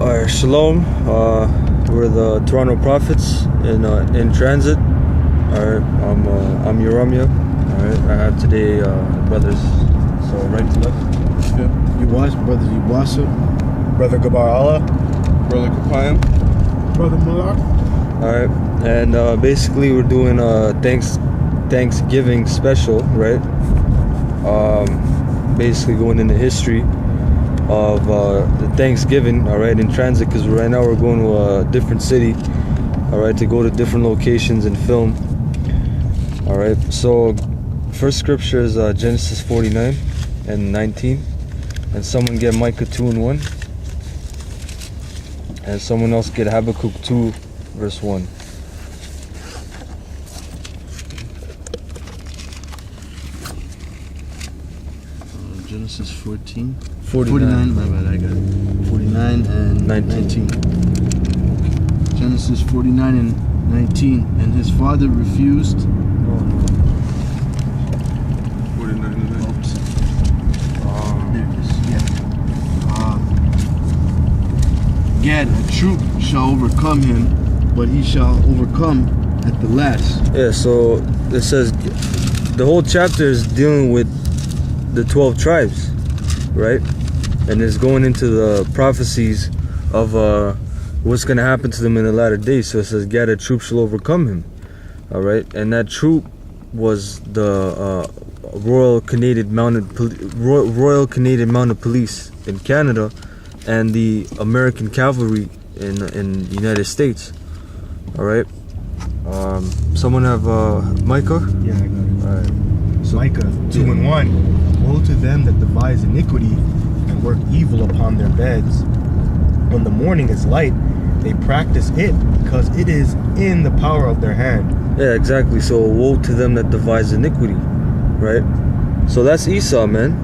Alright, shalom. We're the Toronto Prophets in transit. Alright, I'm Yoramia. Alright, I have today brothers. So right to left. Yep. Brother Yuwasa. Brother Gabar Allah. Brother Kapayam. Brother Malak. Alright, and basically we're doing a Thanksgiving special, right? Basically going into history of the Thanksgiving, all right, in transit, because right now we're going to a different city, all right, to go to different locations and film. All right, so first scripture is Genesis 49 and 19, and someone get Micah 2 and 1, and someone else get Habakkuk 2 verse 1. Genesis 49, my bad, I got it. 49 and 19. Genesis 49 and 19. And his father refused. 49 and 19. Oops. There it is. Yeah. Gad, a troop shall overcome him, but he shall overcome at the last. Yeah, so it says the whole chapter is dealing with the 12 tribes, right? And it's going into the prophecies of what's going to happen to them in the latter days. So it says, Gad, a troop shall overcome him. All right, and that troop was the Royal Canadian Mounted Police in Canada, and the American Cavalry in the United States. All right. Someone have Micah? Yeah, I got it. All right. So Micah 2 and 1. Woe to them that devise iniquity and work evil upon their beds. When the morning is light, they practice it, because it is in the power of their hand. Yeah, exactly. So woe to them that devise iniquity, right? So that's Esau, man.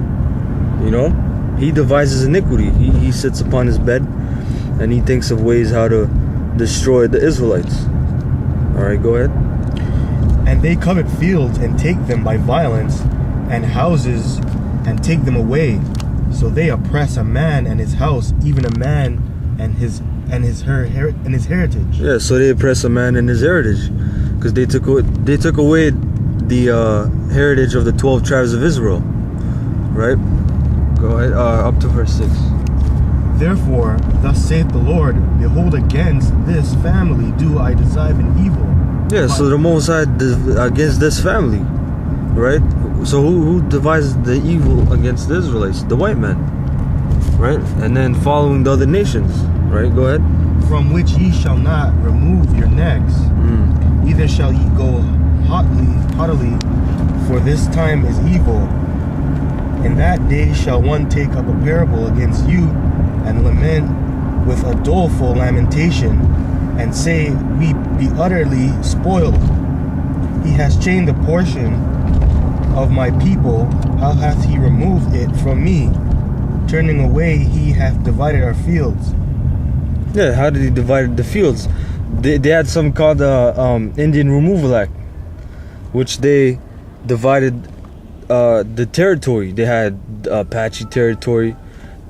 You know, he devises iniquity. He sits upon his bed and he thinks of ways how to destroy the Israelites. All right, go ahead. And they covet fields and take them by violence, and houses and take them away. So they oppress a man and his house, even a man and his heritage. Yeah, so they oppress a man and his heritage, because they took away the heritage of the 12 tribes of Israel. Right? Go ahead. Up to verse 6. Therefore, thus saith the Lord, behold, against this family do I design an evil. Yeah, so the Most High against this family, right? So who devises the evil against the Israelites? The white man, right? And then following the other nations, right? Go ahead. From which ye shall not remove your necks, neither shall ye go haughtily, for this time is evil. In that day shall one take up a parable against you, and lament with a doleful lamentation, and say, we be utterly spoiled. He has changed the portion of my people, how hath he removed it from me? Turning away, he hath divided our fields. Yeah, how did he divide the fields? They had something called the Indian Removal Act, which they divided the territory. They had Apache territory,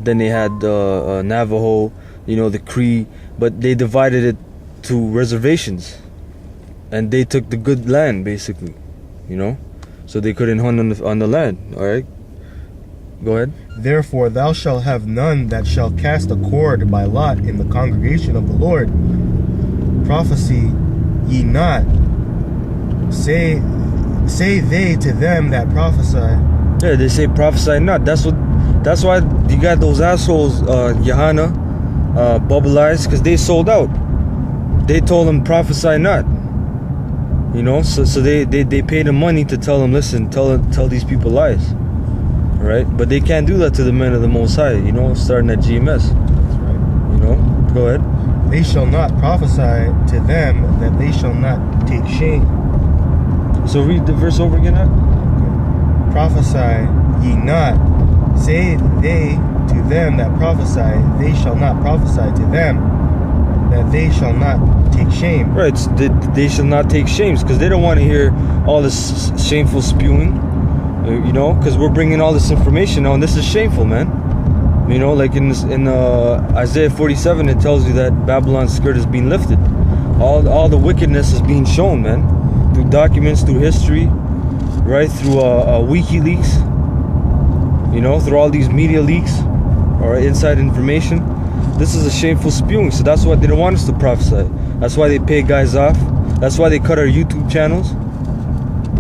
then they had Navajo, the Cree, but they divided it to reservations, and they took the good land, basically, so they couldn't hunt on the land. All right, go ahead. Therefore thou shalt have none that shall cast a cord by lot in the congregation of the Lord. Prophesy ye not, say they to them that prophesy. Yeah, they say prophesy not. That's why you got those assholes, Yohana, Bubble Eyes, because they sold out. They told them prophesy not. So they paid them money to tell them, listen, tell these people lies. Right? But they can't do that to the men of the Most High, starting at GMS. That's right. Go ahead. They shall not prophesy to them that they shall not take shame. So read the verse over again. Prophesy ye not, say they to them that prophesy, they shall not prophesy to them that they shall not take shame. Right, so they shall not take shames, because they don't want to hear all this shameful spewing, because we're bringing all this information now, and this is shameful, man. You know, like in Isaiah 47, it tells you that Babylon's skirt is being lifted. All the wickedness is being shown, man, through documents, through history, right? Through WikiLeaks. You know, through all these media leaks or inside information. This is a shameful spewing. So that's why they don't want us to prophesy. That's why they pay guys off. That's why they cut our YouTube channels.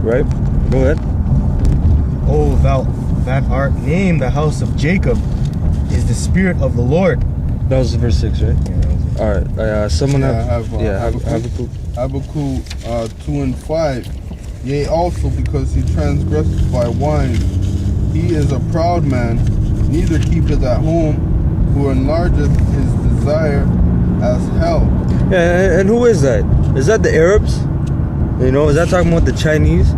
Right? Go ahead. Oh, thou that art named the house of Jacob is the spirit of the Lord. That was verse 6, right? Yeah, that was it. All right. Someone have Habakkuk. Habakkuk 2 and 5. Yea, also because he transgressed by wine. He is a proud man, neither keepeth at home, who enlargeth his desire as hell. Yeah, and who is that? Is that the Arabs? You know, is that talking about the Chinese?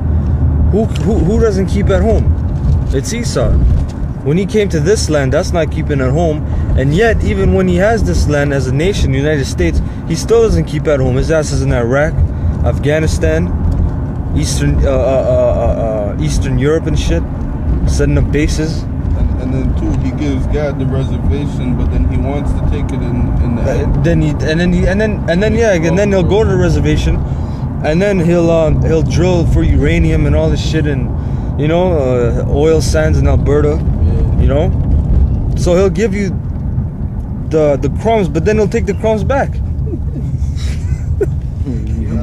Who doesn't keep at home? It's Esau. When he came to this land, that's not keeping at home. And yet, even when he has this land as a nation, United States, he still doesn't keep at home. His ass is in Iraq, Afghanistan, Eastern Europe and shit, setting up bases. And then too, he gives God the reservation, but then he wants to take it in the end. Then he'll go to the reservation, and then he'll drill for uranium and all this shit, and you know, oil sands in Alberta. Yeah. You know, so he'll give you the crumbs, but then he'll take the crumbs back.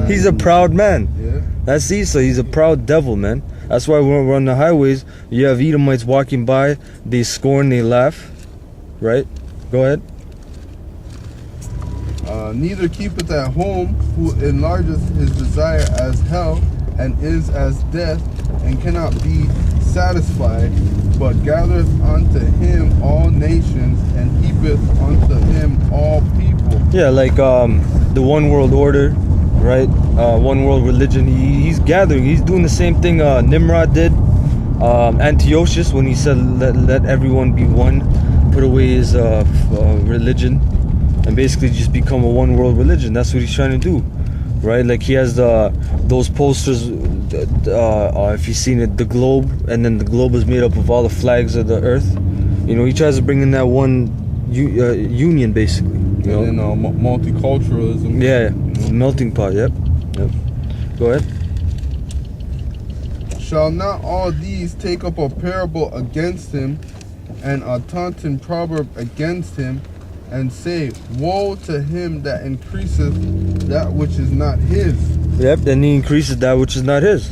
He's a proud man. Yeah. That's Esau. He's a proud devil, man. That's why when we're on the highways, you have Edomites walking by, they scorn, they laugh. Right? Go ahead. Neither keepeth at home, who enlargeth his desire as hell, and is as death, and cannot be satisfied, but gathereth unto him all nations, and heapeth unto him all people. Yeah, like the one world order, right? One world religion. He's gathering. He's doing the same thing Nimrod did. Antiochus, when he said let everyone be one, put away his religion, and basically just become a one world religion. That's what he's trying to do, right? Like he has those posters. If you've seen it, the globe, and then the globe is made up of all the flags of the earth. You know, he tries to bring in that one union, basically. You know? And then multiculturalism. Yeah, melting pot. Yep. Go ahead. Shall not all these take up a parable against him, and a taunting proverb against him, and say, woe to him that increaseth that which is not his? Yep. Then he increases that which is not his.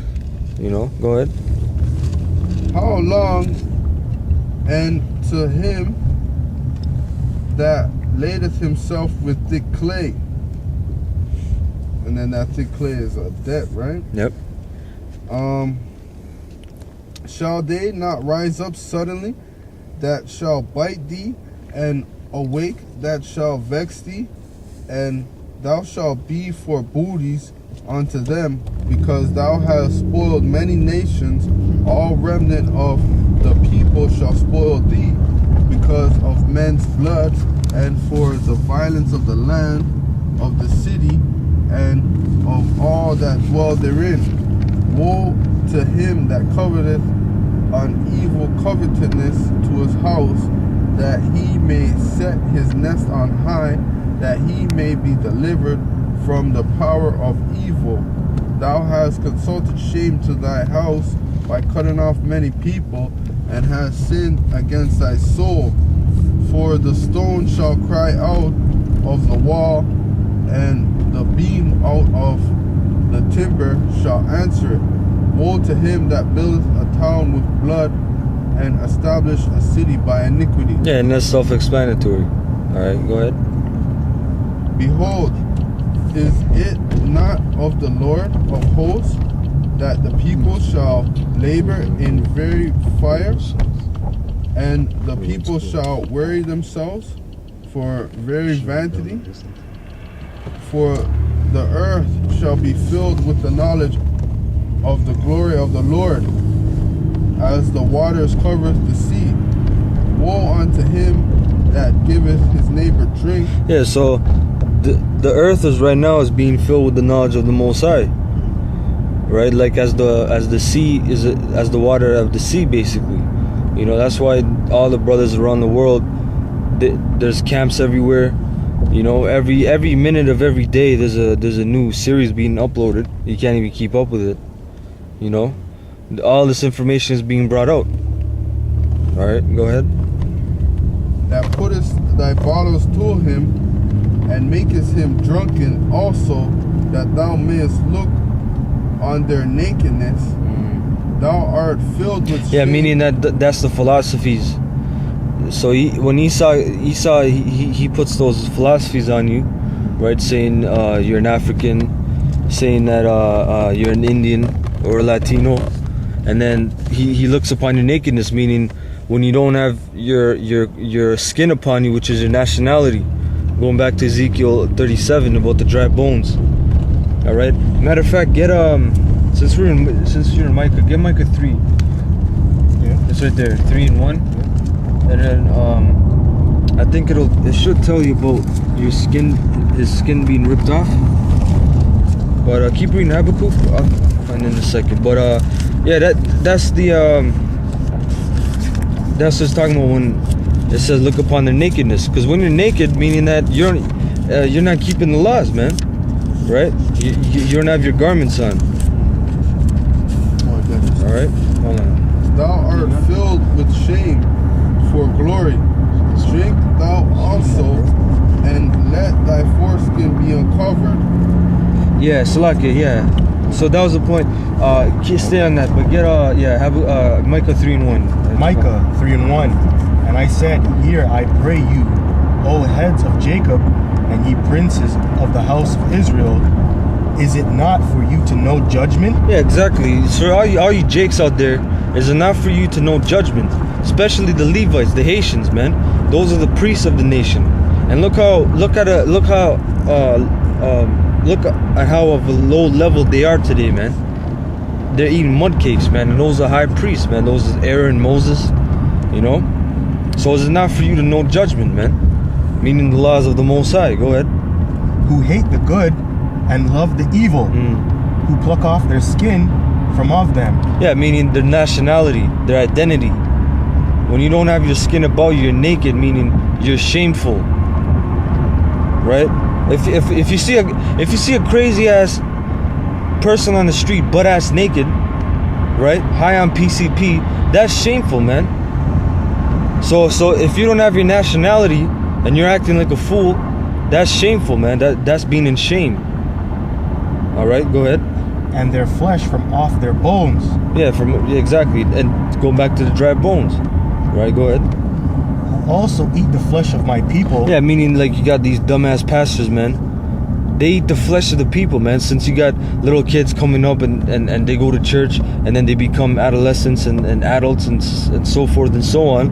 You know. Go ahead. How long? And to him that ladeth himself with thick clay. And then that thick clay is a debt, right? Yep. Shall they not rise up suddenly, that shall bite thee, and awake that shall vex thee, and thou shalt be for booties unto them, because thou hast spoiled many nations, all remnant of the people shall spoil thee, because of men's blood, and for the violence of the land, of the city, and of all that dwell therein. Woe to him that coveteth an evil covetousness to his house, that he may set his nest on high, that he may be delivered from the power of evil. Thou hast consulted shame to thy house by cutting off many people, and hast sinned against thy soul. For the stone shall cry out of the wall, and the beam out of the timber shall answer it. Woe to him that buildeth a town with blood, and establish a city by iniquity. Yeah, and that's self-explanatory. All right, go ahead. Behold, is it not of the Lord of hosts that the people shall labor in very fire, and the people shall weary themselves for very vanity? For the earth shall be filled with the knowledge of the glory of the Lord, as the waters covereth the sea. Woe unto him that giveth his neighbor drink. Yeah, so the earth is right now is being filled with the knowledge of the Most High, right? Like as the sea is as the water of the sea, basically. You know, that's why all the brothers around the world there's camps everywhere. You know, every minute of every day there's a new series being uploaded. You can't even keep up with it. You know, all this information is being brought out. All right, go ahead. That puttest thy bottles to him, and makest him drunken also, that thou mayest look on their nakedness. Thou art filled with Yeah, shame. meaning that's the philosophies. So when Esau he puts those philosophies on you, right? Saying you're an African, saying that you're an Indian or a Latino, and then he looks upon your nakedness, meaning when you don't have your skin upon you, which is your nationality. Going back to Ezekiel 37 about the dry bones. All right. Matter of fact, get since you're in Micah, get Micah 3. Yeah. It's right there, 3 and 1. And then I think it should tell you about your skin, his skin being ripped off. But keep reading Habakkuk. I'll find it in a second. But yeah, that's what's talking about when it says look upon their nakedness. Because when you're naked, meaning that you're not keeping the laws, man. Right? You don't have your garments on. All right. Hold on. Thou art filled with shame for glory. Drink thou also, and let thy foreskin be uncovered. Yeah, Salakia, yeah. So that was the point. Stay on that, but get have Micah 3 and 1. Micah 3 and 1. And I said, hear, I pray you, O heads of Jacob, and ye princes of the house of Israel, is it not for you to know judgment? Yeah, exactly. So all you Jakes out there, is it not for you to know judgment? Especially the Levites, the Haitians, man. Those are the priests of the nation. And look at how of a low level they are today, man. They're eating mud cakes, man. And those are high priests, man. Those are Aaron, Moses, you know. So is it not for you to know judgment, man? Meaning the laws of the Most High. Go ahead. Who hate the good and love the evil, who pluck off their skin from off them. Yeah, meaning their nationality, their identity. When you don't have your skin about you, you're naked, meaning you're shameful. Right? If you see a crazy ass person on the street, butt ass naked, right? High on PCP, that's shameful, man. So if you don't have your nationality and you're acting like a fool, that's shameful, man. That's being in shame. All right, go ahead. And their flesh from off their bones. Yeah, exactly. And going back to the dry bones. Right, go ahead. Who also eat the flesh of my people. Yeah, meaning like you got these dumbass pastors, man. They eat the flesh of the people, man. Since you got little kids coming up and they go to church and then they become adolescents and adults and so forth and so on.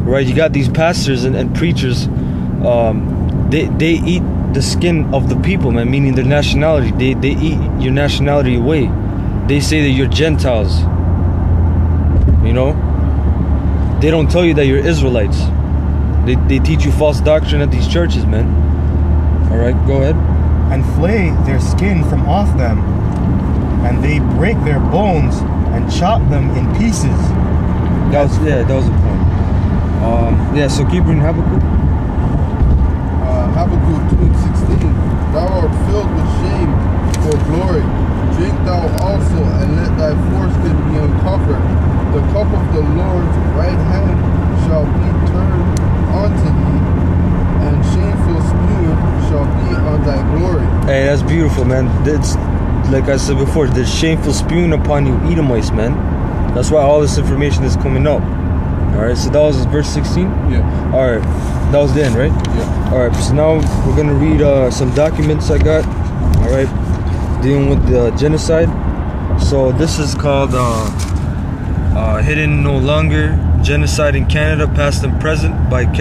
Right, you got these pastors and preachers. They eat the skin of the people, man, meaning their nationality. They eat your nationality away. They say that you're Gentiles. You know? They don't tell you that you're Israelites. They teach you false doctrine at these churches, man. Alright, go ahead. And flay their skin from off them. And they break their bones and chop them in pieces. That was the point. So keep reading Habakkuk. Habakkuk 2:16. Thou art filled with shame for glory. Drink thou also, and let thy foreskin be uncovered. The cup of the Lord's right hand shall be turned unto thee, and shameful spewing shall be on thy glory. Hey, that's beautiful, man. It's like I said before, there's shameful spewing upon you, Edomites, man. That's why all this information is coming up. Alright, so that was verse 16? Yeah. Alright, that was the end, right? Yeah. Alright, so now we're gonna read some documents I got, alright, dealing with the genocide. So this is called Hidden No Longer, Genocide in Canada, Past and Present by